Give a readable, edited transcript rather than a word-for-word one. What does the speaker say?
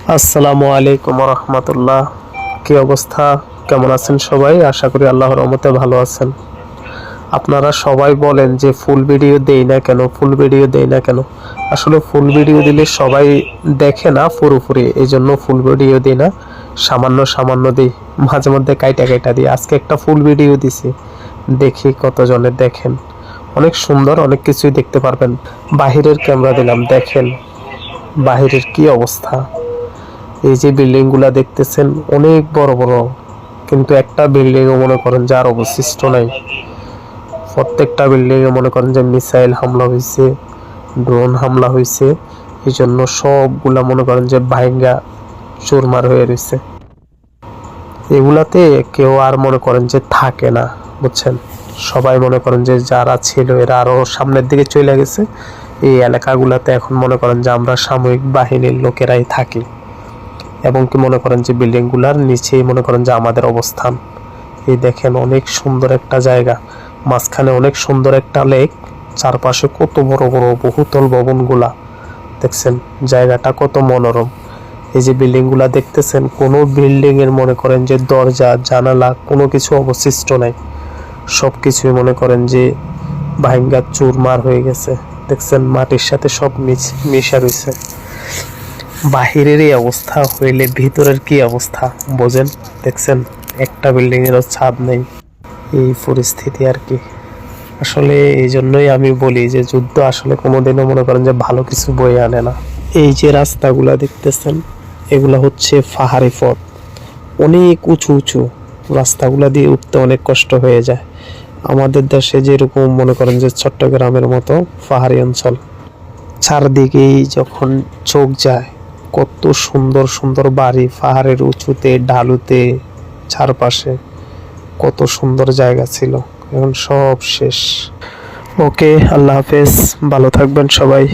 আসসালামু আলাইকুম রহমতুল্লাহ। কি অবস্থা, কেমন আছেন সবাই? আশা করি আল্লাহর রহমতে ভালো আছেন। আপনারা সবাই বলেন যে ফুল ভিডিও দেই না কেন, ফুল ভিডিও দেই না কেন। আসলে ফুল ভিডিও দিলে সবাই দেখে না পুরোপুরি, এই জন্য ফুল ভিডিও দিই না, সামান্য সামান্য দিই, মাঝে মধ্যে কাইটা কাইটা দিই। আজকে একটা ফুল ভিডিও দিছি, দেখি কতজনের দেখেন। অনেক সুন্দর, অনেক কিছুই দেখতে পারবেন। বাহিরের ক্যামেরা দিলাম, দেখেন বাহিরের কি অবস্থা। এই যে বিল্ডিং গুলা দেখতেছেন অনেক বড় বড়, কিন্তু একটা বিল্ডিং ও মনে করেন যে আর অবশিষ্ট নাই। প্রত্যেকটা বিল্ডিং এ মনে করেন যে মিসাইল হামলা হয়েছে, ড্রোন হামলা হয়েছে, এই জন্য সবগুলা মনে করেন যে ভাঙ্গা চুরমার হয়ে রয়েছে। এগুলাতে কেউ আর মনে করেন যে থাকে না, বুঝছেন। সবাই মনে করেন যে যারা ছিল এরা আরো সামনের দিকে চলে গেছে। এই এলাকাগুলাতে এখন মনে করেন যে আমরা সামরিক বাহিনীর লোকেরাই থাকি, এবং কি মনে করেন যে বিল্ডিং গুলার নিচেই মনে করেন যে আমাদের অবস্থান। এই দেখেন অনেক সুন্দর একটা জায়গা, মাঝখানে অনেক সুন্দর একটা লেক, চারপাশে কত বড় বড় বহুতল ভবনগুলা, দেখছেন জায়গাটা কত মনোরম। এই যে বিল্ডিং গুলা দেখতেছেন, কোনো বিল্ডিং এর মনে করেন যে দরজা জানালা কোনো কিছু অবশিষ্ট নাই, সবকিছুই মনে করেন যে ভাঙ্গা চুরমার হয়ে গেছে। দেখছেন মাটির সাথে সব মিশা রয়েছে। বাহিরের এই অবস্থা হইলে ভিতরের কি অবস্থা বোঝেন। দেখছেন একটা বিল্ডিং এরও ছাদ নেই, এই পরিস্থিতি আর কি। আসলে এই জন্যই আমি বলি যে যুদ্ধ আসলে কোনোদিনও মনে করেন যে ভালো কিছু বয়ে আনে না। এই যে রাস্তাগুলা দেখতেছেন, এগুলা হচ্ছে পাহাড়ি পথ, অনেক উঁচু উঁচু রাস্তাগুলা দিয়ে উঠতে অনেক কষ্ট হয়ে যায়। আমাদের দেশে যেরকম মনে করেন যে চট্টগ্রামের মতো পাহাড়ি অঞ্চল, চারদিকেই যখন চোখ যায় কত সুন্দর সুন্দর বাড়ি, পাহাড়ের উঁচুতে ঢালুতে, চারপাশে কত সুন্দর জায়গা ছিল, এখন সব শেষ। ওকে, আল্লাহ হাফেজ, ভালো থাকবেন সবাই।